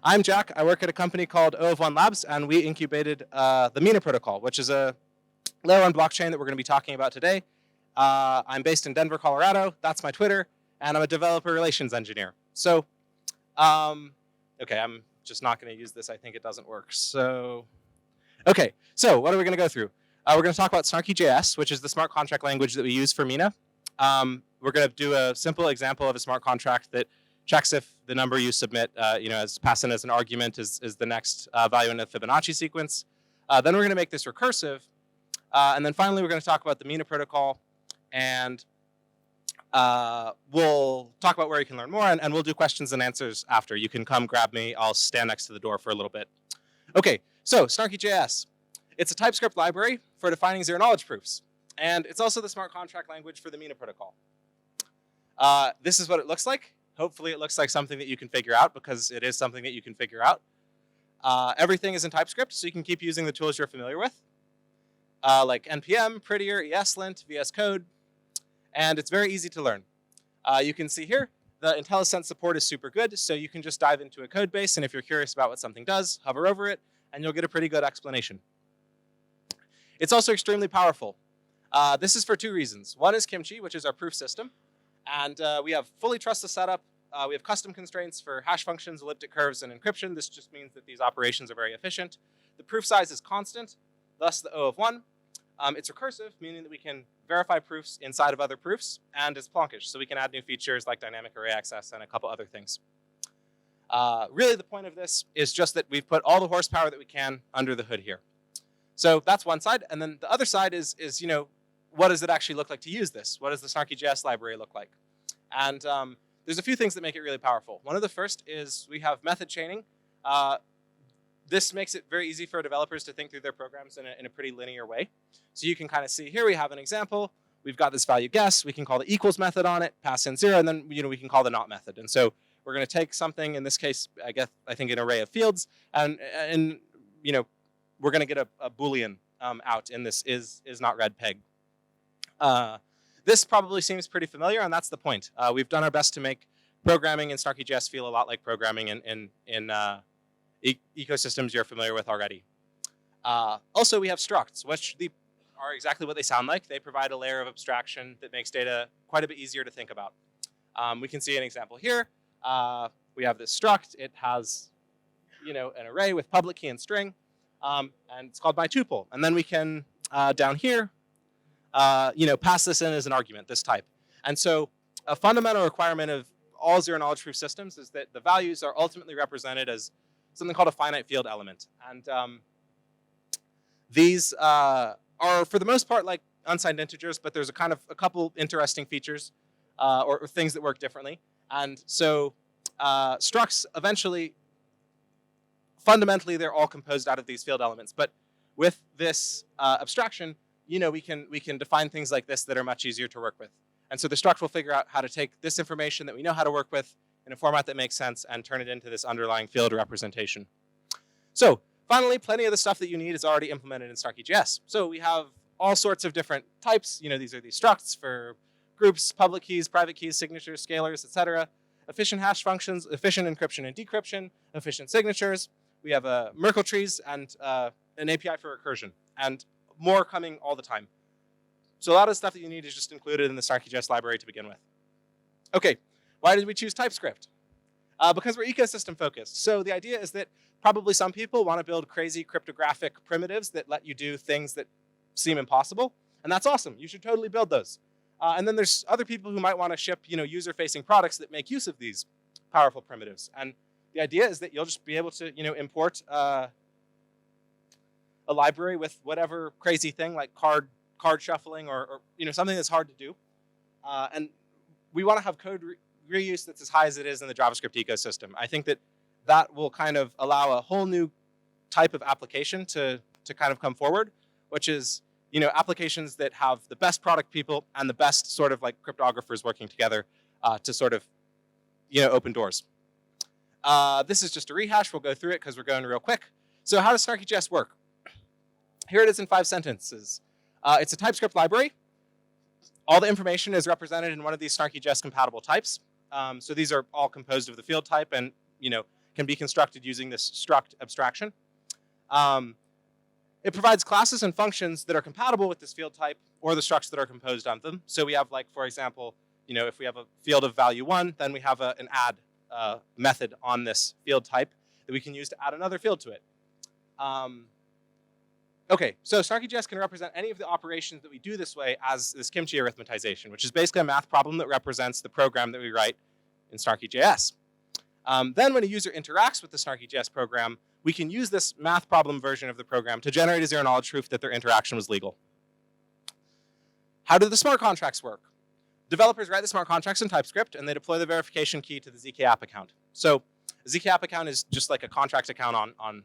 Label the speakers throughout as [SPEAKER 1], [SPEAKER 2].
[SPEAKER 1] I'm Jack. I work at a company called O of One Labs, and we incubated the Mina protocol, which is a layer one blockchain that we're going to be talking about today. I'm based in Denver, Colorado. That's my Twitter, and I'm a developer relations engineer. So, okay, I'm just not going to use this. I think it doesn't work. So, okay, so what are we going to go through? We're going to talk about snarky.js, which is the smart contract language that we use for Mina. We're going to do a simple example of a smart contract that checks if the number you submit, as pass in as an argument is the next value in a Fibonacci sequence. Then we're going to make this recursive. And then finally, we're going to talk about the Mina protocol. And we'll talk about where you can learn more. And we'll do questions and answers after. You can come grab me. I'll stand next to the door for a little bit. OK, so snarky.js. It's a TypeScript library for defining zero-knowledge proofs. And it's also the smart contract language for the Mina protocol. This is what it looks like. Hopefully it looks like something that you can figure out, because it is something that you can figure out. Everything is in TypeScript, so you can keep using the tools you're familiar with, like NPM, Prettier, ESLint, VS Code. And it's very easy to learn. You can see here, the IntelliSense support is super good, so you can just dive into a code base, and if you're curious about what something does, hover over it, and you'll get a pretty good explanation. It's also extremely powerful. This is for two reasons. One is Kimchi, which is our proof system. And we have fully trustless setup. We have custom constraints for hash functions, elliptic curves, and encryption. This just means that these operations are very efficient. The proof size is constant, thus the O of 1. It's recursive, meaning that we can verify proofs inside of other proofs, and it's plonkish, so we can add new features like dynamic array access and a couple other things. Really, the point of this is just that we've put all the horsepower that we can under the hood here. So that's one side, and then the other side is what does it actually look like to use this? What does the snarky.js library look like? And there's a few things that make it really powerful. One of the first is we have method chaining. This makes it very easy for developers to think through their programs in a pretty linear way. So you can kind of see here we have an example. We've got this value guess. We can call the equals method on it, pass in 0, and then we can call the not method. And so we're going to take something, in this case, I think an array of fields, and we're going to get a Boolean out in this is not red peg. This probably seems pretty familiar, and that's the point. We've done our best to make programming in snarky.js feel a lot like programming in ecosystems you're familiar with already. Also, we have structs, which are exactly what they sound like. They provide a layer of abstraction that makes data quite a bit easier to think about. We can see an example here. We have this struct. It has an array with public key and string, and it's called mytuple. And then we can, down here, pass this in as an argument, this type. And so a fundamental requirement of all zero-knowledge proof systems is that the values are ultimately represented as something called a finite field element. And these are, for the most part, like unsigned integers, but there's a couple interesting features or things that work differently. And so structs, eventually, fundamentally, they're all composed out of these field elements. But with this abstraction, we can define things like this that are much easier to work with. And so the struct will figure out how to take this information that we know how to work with in a format that makes sense and turn it into this underlying field representation. So finally, plenty of the stuff that you need is already implemented in snarky.js. So we have all sorts of different types. These are these structs for groups, public keys, private keys, signatures, scalars, etc. Efficient hash functions, efficient encryption and decryption, efficient signatures. We have Merkle trees and an API for recursion. And more coming all the time. So a lot of stuff that you need is just included in the snarky.js library to begin with. Okay, why did we choose TypeScript? Because we're ecosystem focused. So the idea is that probably some people want to build crazy cryptographic primitives that let you do things that seem impossible. And that's awesome. You should totally build those. And then there's other people who might want to ship user-facing products that make use of these powerful primitives. And the idea is that you'll just be able to import a library with whatever crazy thing like card shuffling or something that's hard to do. And we want to have code reuse that's as high as it is in the JavaScript ecosystem. I think that will kind of allow a whole new type of application to kind of come forward, which is applications that have the best product people and the best sort of like cryptographers working together to sort of open doors. This is just a rehash. We'll go through it because we're going real quick. So how does snarky.js work? Here it is in 5 sentences. It's a TypeScript library. All the information is represented in one of these snarky.js compatible types. So these are all composed of the field type, and can be constructed using this struct abstraction. It provides classes and functions that are compatible with this field type or the structs that are composed of them. So we have, like, for example, if we have a field of value 1, then we have an add method on this field type that we can use to add another field to it. Okay, so snarky.js can represent any of the operations that we do this way as this kimchi arithmetization, which is basically a math problem that represents the program that we write in snarky.js. Then when a user interacts with the snarky.js program, we can use this math problem version of the program to generate a zero-knowledge proof that their interaction was legal. How do the smart contracts work? Developers write the smart contracts in TypeScript, and they deploy the verification key to the zkApp account. So a zkApp account is just like a contract account on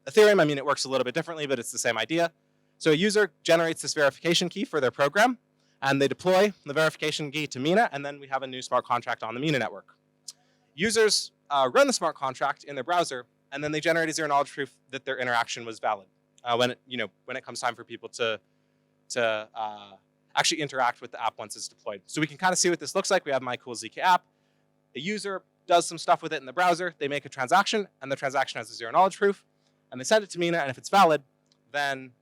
[SPEAKER 1] Ethereum. I mean, it works a little bit differently, but it's the same idea. So a user generates this verification key for their program, and they deploy the verification key to Mina, and then we have a new smart contract on the Mina network. Users run the smart contract in their browser, and then they generate a zero-knowledge proof that their interaction was valid when it comes time for people to actually interact with the app once it's deployed. So we can kind of see what this looks like. We have my cool zkApp. A user does some stuff with it in the browser. They make a transaction, and the transaction has a zero-knowledge proof, and they send it to Mina, and if it's valid, then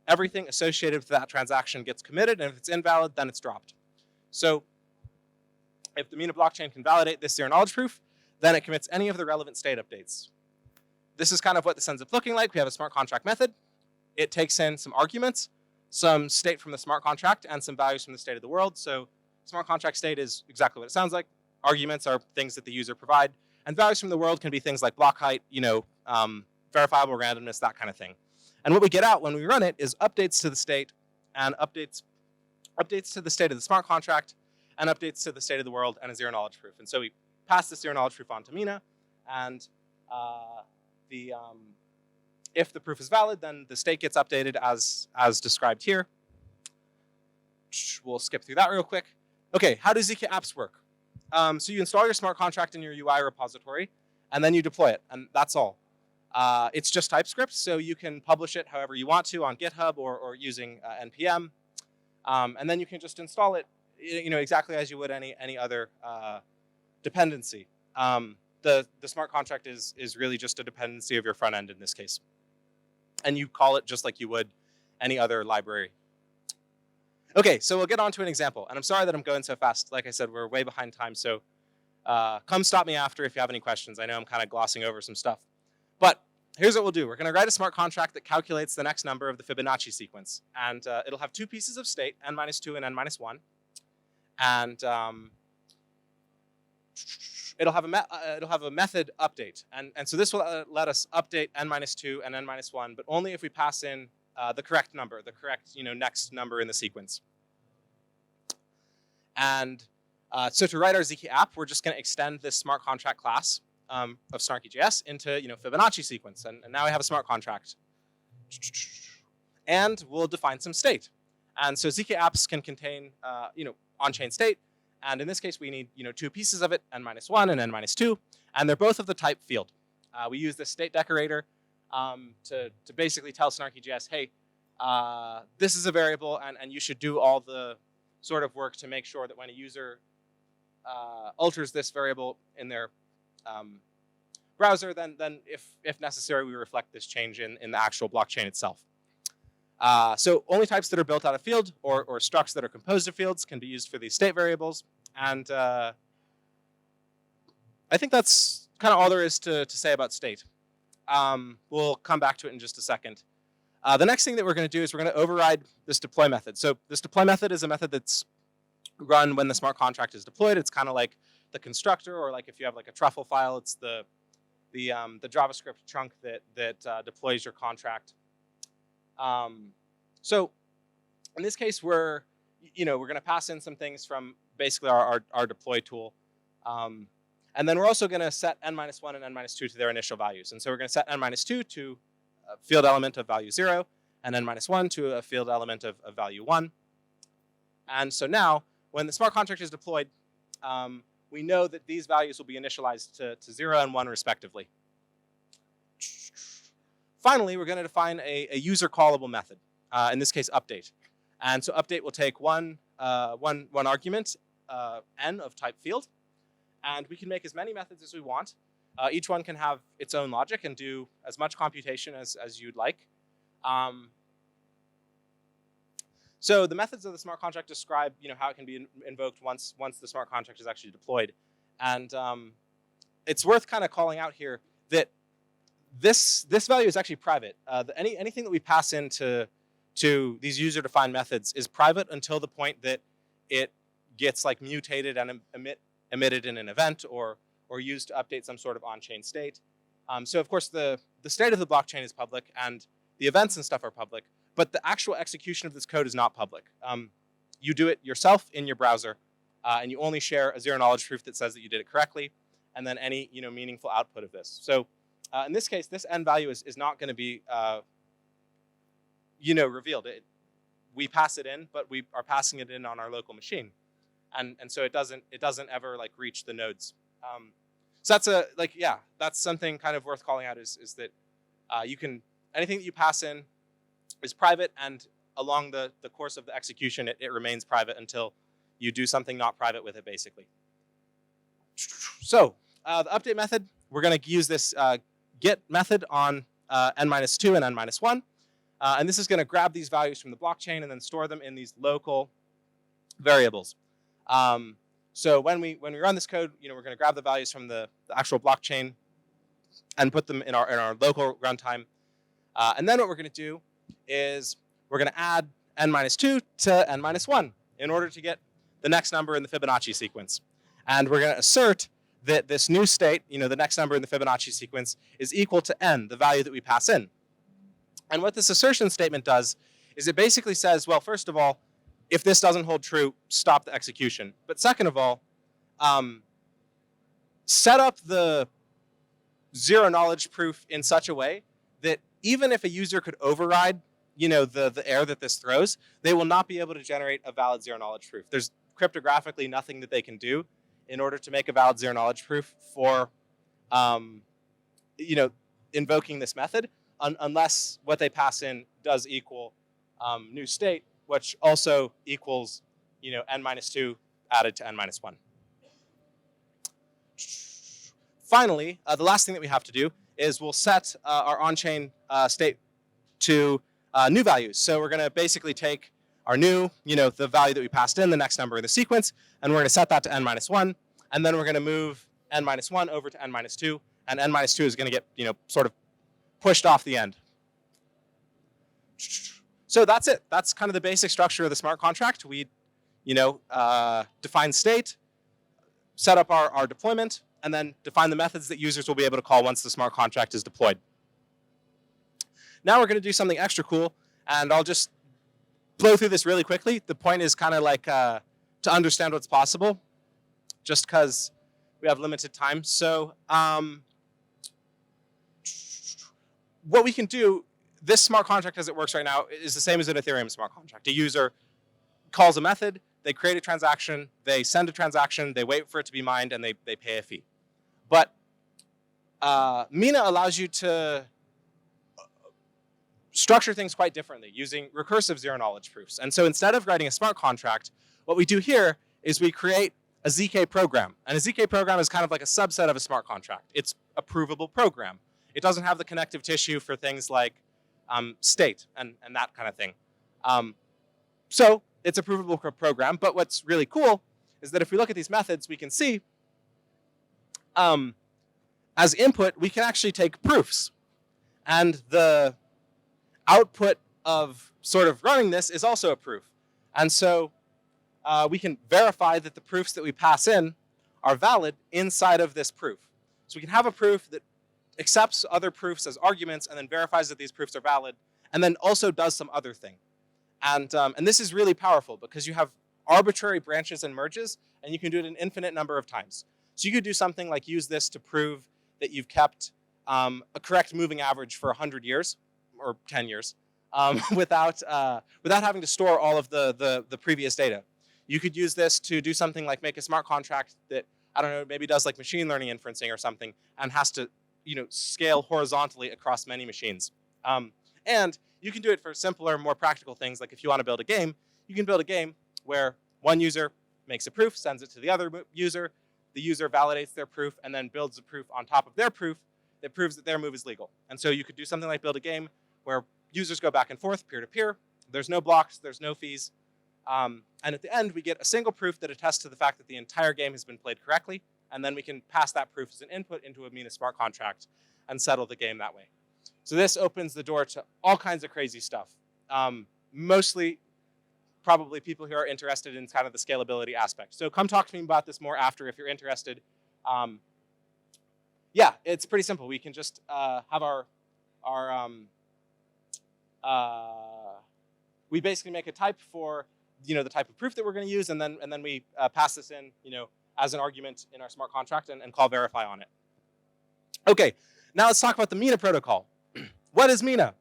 [SPEAKER 1] everything associated with that transaction gets committed, and if it's invalid, then it's dropped. So if the Mina blockchain can validate this zero-knowledge proof, then it commits any of the relevant state updates. This is kind of what this ends up looking like. We have a smart contract method. It takes in some arguments, some state from the smart contract, and some values from the state of the world. So smart contract state is exactly what it sounds like. Arguments are things that the user provide, and values from the world can be things like block height, verifiable randomness, that kind of thing. And what we get out when we run it is updates to the state, and updates to the state of the smart contract, and updates to the state of the world, and a zero-knowledge proof. And so we pass this zero-knowledge proof on to Mina, and if the proof is valid, then the state gets updated as described here. We'll skip through that real quick. Okay, how do zkApps work? So you install your smart contract in your UI repository, and then you deploy it, and that's all. It's just TypeScript, so you can publish it however you want to on GitHub or using NPM, and then you can just install it, exactly as you would any other dependency. The smart contract is really just a dependency of your front end in this case, and you call it just like you would any other library. Okay, so we'll get on to an example, and I'm sorry that I'm going so fast. Like I said, we're way behind time, so come stop me after if you have any questions. I know I'm kind of glossing over some stuff. But here's what we'll do. We're going to write a smart contract that calculates the next number of the Fibonacci sequence. And it'll have two pieces of state, n-2 and n-1. And it'll have a method update. And so this will let us update n-2 and n-1, but only if we pass in the correct number, the correct next number in the sequence. And so to write our zkApp, we're just going to extend this smart contract class of snarky.js into Fibonacci sequence, and now we have a smart contract. And we'll define some state. And so zkApps can contain on-chain state, and in this case we need two pieces of it, n-1 and n-2, and they're both of the type field. We use this state decorator to basically tell snarky.js, hey, this is a variable, and you should do all the sort of work to make sure that when a user alters this variable in their browser, then if necessary, we reflect this change in the actual blockchain itself. So only types that are built out of field or structs that are composed of fields can be used for these state variables. And I think that's kind of all there is to say about state. We'll come back to it in just a second. The next thing that we're going to do is we're going to override this deploy method. So this deploy method is a method that's run when the smart contract is deployed. It's kind of like the constructor, or like if you have like a truffle file, it's the JavaScript chunk that deploys your contract. So in this case, we're going to pass in some things from basically our deploy tool. And then we're also going to set n-1 and n-2 to their initial values. And so we're going to set n-2 to a field element of value 0, and n-1 to a field element of value 1. And so now, when the smart contract is deployed, we know that these values will be initialized to 0 and 1 respectively. Finally, we're going to define a user callable method, in this case update. And so update will take one argument, n of type field, and we can make as many methods as we want. Each one can have its own logic and do as much computation as you'd like. So the methods of the smart contract describe, how it can be invoked once the smart contract is actually deployed. And it's worth kind of calling out here that this value is actually private. Anything that we pass into these user-defined methods is private until the point that it gets like mutated and emitted in an event or used to update some sort of on-chain state. So of course the state of the blockchain is public and the events and stuff are public, but the actual execution of this code is not public. You do it yourself in your browser, and you only share a zero-knowledge proof that says that you did it correctly, and then any meaningful output of this. So in this case, this end value is not going to be revealed. We pass it in, but we are passing it in on our local machine, and so it doesn't ever like reach the nodes. So that's something kind of worth calling out is that anything that you pass in is private, and along the course of the execution, it remains private until you do something not private with it, basically. So the update method, we're going to use this get method on n-2 and n-1. And this is going to grab these values from the blockchain and then store them in these local variables. So when we run this code, we're going to grab the values from the actual blockchain and put them in our local runtime. And then what we're going to do is we're going to add n-2 to n-1 in order to get the next number in the Fibonacci sequence. And we're going to assert that this new state, the next number in the Fibonacci sequence, is equal to n, the value that we pass in. And what this assertion statement does is it basically says, well, first of all, if this doesn't hold true, stop the execution. But second of all, set up the zero-knowledge proof in such a way that even if a user could override the error that this throws, they will not be able to generate a valid zero-knowledge proof. There's cryptographically nothing that they can do in order to make a valid zero-knowledge proof for invoking this method, unless what they pass in does equal new state, which also equals n-2 added to n-1. Finally, the last thing that we have to do is we'll set our on-chain state to new values. So we're going to basically take our new, the value that we passed in, the next number in the sequence, and we're going to set that to n-1, and then we're going to move n-1 over to n-2, and n-2 is going to get, sort of pushed off the end. So that's it. That's kind of the basic structure of the smart contract. We, define state, set up our deployment, and then define the methods that users will be able to call once the smart contract is deployed. Now we're going to do something extra cool, and I'll just blow through this really quickly. The point is kind of like to understand what's possible, just because we have limited time. So what we can do, this smart contract as it works right now is the same as an Ethereum smart contract. A user calls a method, they create a transaction, they send a transaction, they wait for it to be mined, and they pay a fee. But Mina allows you to structure things quite differently using recursive zero-knowledge proofs. And so instead of writing a smart contract, what we do here is we create a zk program. And a zk program is kind of like a subset of a smart contract. It's a provable program. It doesn't have the connective tissue for things like state and that kind of thing. So it's a provable program. But what's really cool is that if we look at these methods, we can see as input, we can actually take proofs. And the output of sort of running this is also a proof. And so we can verify that the proofs that we pass in are valid inside of this proof. So we can have a proof that accepts other proofs as arguments and then verifies that these proofs are valid, and then also does some other thing. And this is really powerful because you have arbitrary branches and merges, and you can do it an infinite number of times. So you could do something like use this to prove that you've kept a correct moving average for 100 years or 10 years without having to store all of the previous data. You could use this to do something like make a smart contract that, I don't know, maybe does like machine learning inferencing or something and has to scale horizontally across many machines. And you can do it for simpler, more practical things. Like if you want to build a game, you can build a game where one user makes a proof, sends it to the other user. the user validates their proof and then builds a proof on top of their proof that proves that their move is legal. And so you could do something like build a game where users go back and forth, peer-to-peer. There's no blocks, there's no fees. And at the end, we get a single proof that attests to the fact that the entire game has been played correctly, and then we can pass that proof as an input into a Mina smart contract and settle the game that way. So this opens the door to all kinds of crazy stuff. Mostly, probably people who are interested in kind of the scalability aspect. So come talk to me about this more after if you're interested. Yeah, it's pretty simple. We can just have we basically make a type for the type of proof that we're going to use, and then we pass this in as an argument in our smart contract and call verify on it. Okay, now let's talk about the Mina protocol. What is Mina?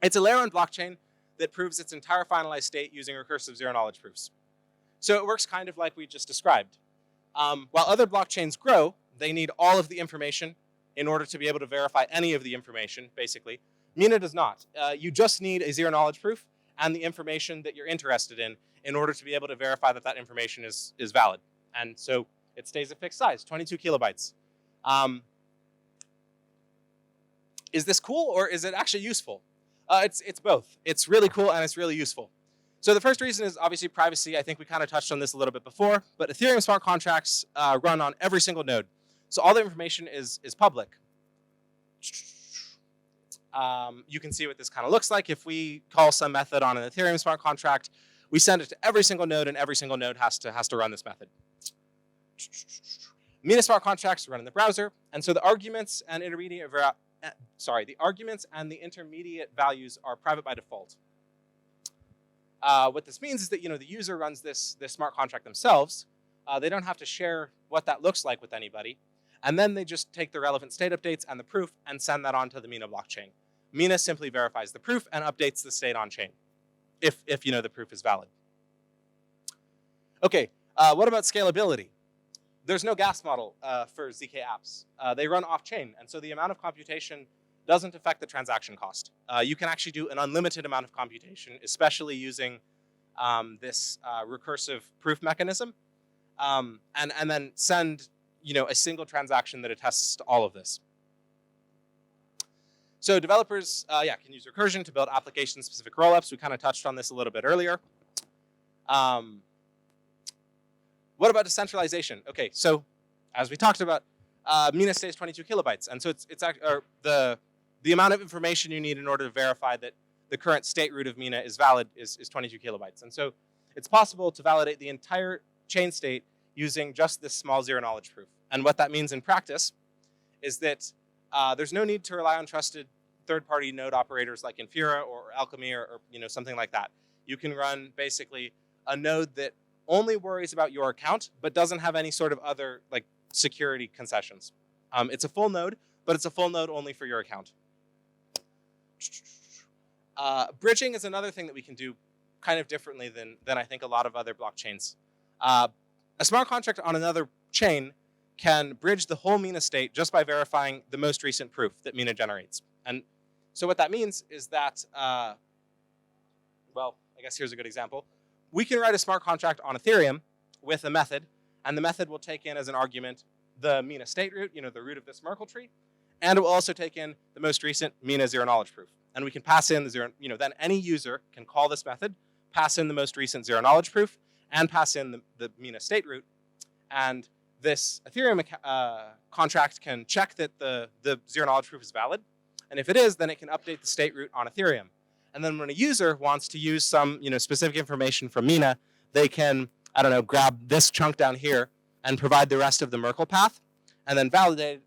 [SPEAKER 1] It's a layer one blockchain that proves its entire finalized state using recursive zero-knowledge proofs. So it works kind of like we just described. While other blockchains grow, they need all of the information in order to be able to verify any of the information, basically. Mina does not. You just need a zero-knowledge proof and the information that you're interested in order to be able to verify that that information is valid. And so it stays a fixed size, 22 kilobytes. Is this cool, or is it actually useful? It's both. It's really cool and it's really useful. So the first reason is obviously privacy. I think we kind of touched on this a little bit before, but Ethereum smart contracts run on every single node. So all the information is public. You can see what this kind of looks like. If we call some method on an Ethereum smart contract, we send it to every single node, and every single node has to run this method. Mina smart contracts run in the browser, and so the arguments and the arguments and the intermediate values are private by default. What this means is that the user runs this smart contract themselves. They don't have to share what that looks like with anybody, and then they just take the relevant state updates and the proof and send that on to the Mina blockchain. Mina simply verifies the proof and updates the state on chain, if the proof is valid. Okay, what about scalability? There's no gas model for zkApps. They run off-chain, and so the amount of computation doesn't affect the transaction cost. You can actually do an unlimited amount of computation, especially using this recursive proof mechanism, and then send a single transaction that attests to all of this. So developers, can use recursion to build application-specific rollups. We kind of touched on this a little bit earlier. What about decentralization? Okay, so as we talked about, Mina stays 22 kilobytes, and so the amount of information you need in order to verify that the current state root of Mina is valid is 22 kilobytes. And so it's possible to validate the entire chain state using just this small zero-knowledge proof. And what that means in practice is that there's no need to rely on trusted third-party node operators like Infura or Alchemy or something like that. You can run basically a node that only worries about your account but doesn't have any sort of other security concessions. It's a full node, but it's a full node only for your account. Bridging is another thing that we can do kind of differently than I think a lot of other blockchains. A smart contract on another chain can bridge the whole Mina state just by verifying the most recent proof that Mina generates. And so what that means is that, well, I guess here's a good example. We can write a smart contract on Ethereum with a method, and the method will take in as an argument the Mina state root, the root of this Merkle tree, and it will also take in the most recent Mina zero-knowledge proof. And we can pass in the zero, then any user can call this method, pass in the most recent zero-knowledge proof, and pass in the Mina state root. And this Ethereum contract can check that the zero-knowledge proof is valid. And if it is, then it can update the state root on Ethereum. And then when a user wants to use some specific information from Mina, they can, grab this chunk down here and provide the rest of the Merkle path, and then validate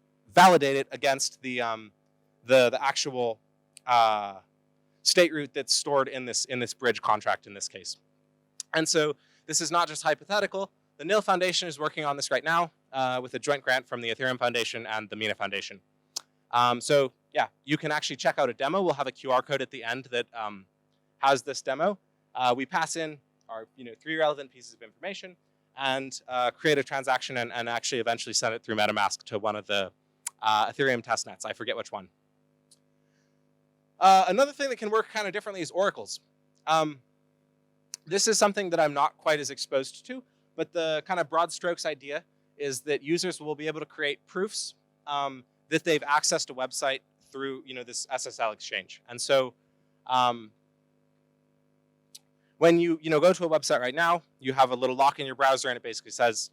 [SPEAKER 1] it against the actual state root that's stored in this bridge contract in this case. And so this is not just hypothetical. The NIL Foundation is working on this right now with a joint grant from the Ethereum Foundation and the Mina Foundation. So yeah, you can actually check out a demo. We'll have a QR code at the end that has this demo. We pass in our 3 relevant pieces of information and create a transaction and actually eventually send it through MetaMask to one of the Ethereum test nets. I forget which one. Another thing that can work kind of differently is oracles. This is something that I'm not quite as exposed to, but the kind of broad strokes idea is that users will be able to create proofs that they've accessed a website through this SSL exchange. And so when you go to a website right now, you have a little lock in your browser, and it basically says,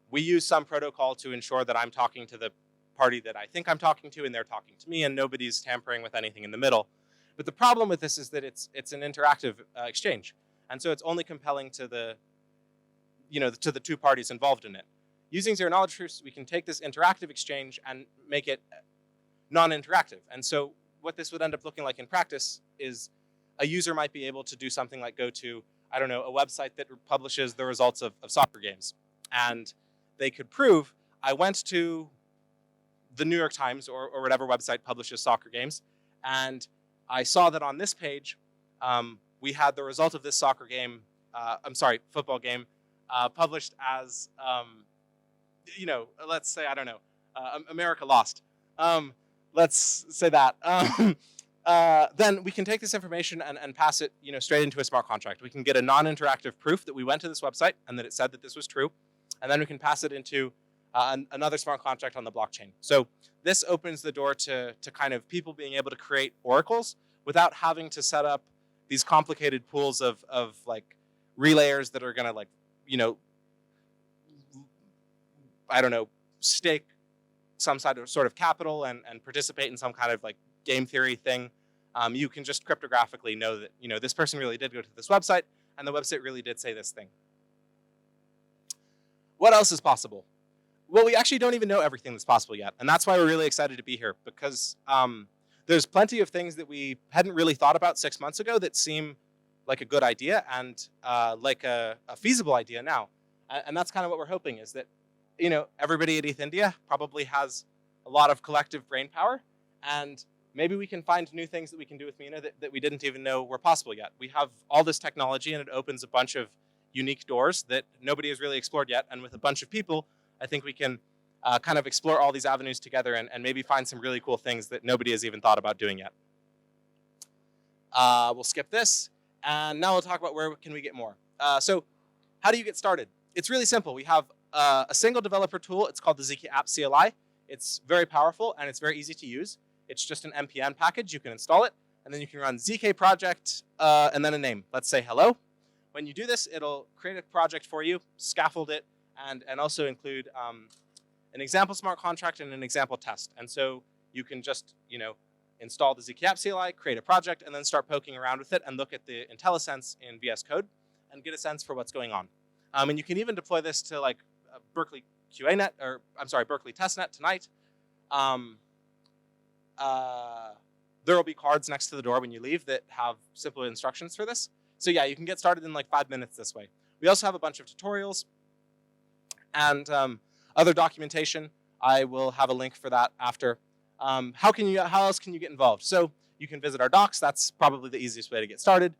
[SPEAKER 1] we use some protocol to ensure that I'm talking to the party that I think I'm talking to, and they're talking to me, and nobody's tampering with anything in the middle. But the problem with this is that it's an interactive exchange, and so it's only compelling to the to the two parties involved in it. Using zero-knowledge proofs, we can take this interactive exchange and make it non-interactive. And so what this would end up looking like in practice is a user might be able to do something like go to, I don't know, a website that publishes the results of soccer games. And they could prove, I went to the New York Times or whatever website publishes soccer games, and I saw that on this page, we had the result of this football game, published as, let's say, I don't know, America lost. Let's say that. Then we can take this information and pass it, straight into a smart contract. We can get a non-interactive proof that we went to this website and that it said that this was true, and then we can pass it into another smart contract on the blockchain. So this opens the door to kind of people being able to create oracles without having to set up these complicated pools of like relayers that are going to I don't know, stake some sort of capital and participate in some kind of like game theory thing. You can just cryptographically know that this person really did go to this website and the website really did say this thing. What else is possible? Well, we actually don't even know everything that's possible yet, and that's why we're really excited to be here, because there's plenty of things that we hadn't really thought about 6 months ago that seem like a good idea and like a feasible idea now. And that's kind of what we're hoping, is that everybody at ETHIndia probably has a lot of collective brain power, and maybe we can find new things that we can do with Mina that we didn't even know were possible yet. We have all this technology, and it opens a bunch of unique doors that nobody has really explored yet, and with a bunch of people, I think we can kind of explore all these avenues together and maybe find some really cool things that nobody has even thought about doing yet. We'll skip this, and now we'll talk about where can we get more. So how do you get started? It's really simple. We have a single developer tool. It's called the zkApps CLI. It's very powerful, and it's very easy to use. It's just an npm package. You can install it, and then you can run zk project and then a name. Let's say hello. When you do this, it'll create a project for you, scaffold it, and also include an example smart contract and an example test. And so you can just install the zkApps CLI, create a project, and then start poking around with it and look at the IntelliSense in VS Code and get a sense for what's going on. And you can even deploy this to like Berkeley QANet, or I'm sorry, Berkeley testnet tonight. There will be cards next to the door when you leave that have simple instructions for this. So yeah, you can get started in like 5 minutes this way. We also have a bunch of tutorials and other documentation. I will have a link for that after. How else can you get involved? So you can visit our docs. That's probably the easiest way to get started.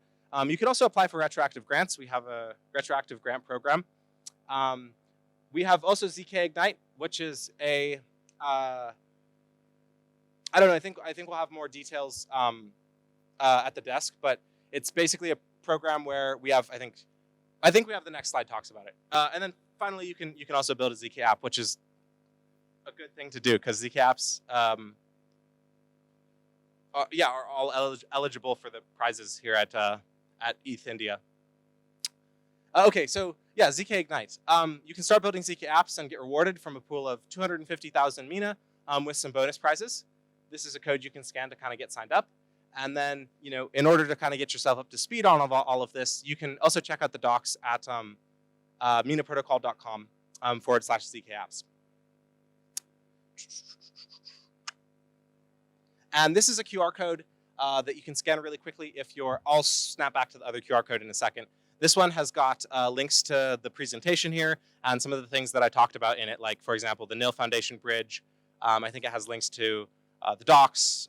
[SPEAKER 1] You can also apply for retroactive grants. We have a retroactive grant program. We have also zkIgnite, which is a I don't know. I think we'll have more details at the desk, but it's basically a program where we have I think we have the next slide talks about it. And then finally, you can also build a zkApp, which is a good thing to do because zkApps are all eligible for the prizes here at ETHIndia. Okay, so yeah, zkIgnite. You can start building zkApps and get rewarded from a pool of 250,000 Mina with some bonus prizes. This is a code you can scan to kind of get signed up. And then, in order to kind of get yourself up to speed on all of this, you can also check out the docs at minaprotocol.com /zkApps. And this is a QR code that you can scan really quickly I'll snap back to the other QR code in a second. This one has got links to the presentation here and some of the things that I talked about in it, like, for example, the NIL Foundation bridge. I think it has links to the docs,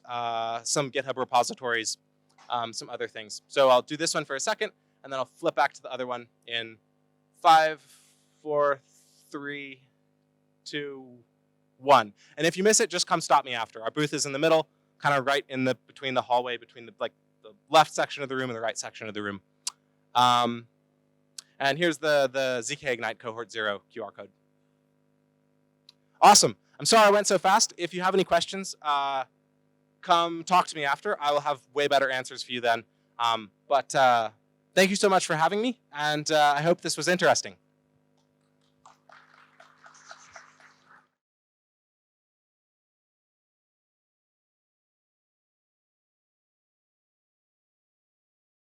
[SPEAKER 1] some GitHub repositories, some other things. So I'll do this one for a second, and then I'll flip back to the other one in 5, 4, 3, 2, 1. And if you miss it, just come stop me after. Our booth is in the middle, kind of right in between the hallway, between the left section of the room and the right section of the room. And here's the zkIgnite cohort 0 QR code. Awesome. I'm sorry I went so fast. If you have any questions, come talk to me after. I will have way better answers for you then. But thank you so much for having me, and I hope this was interesting.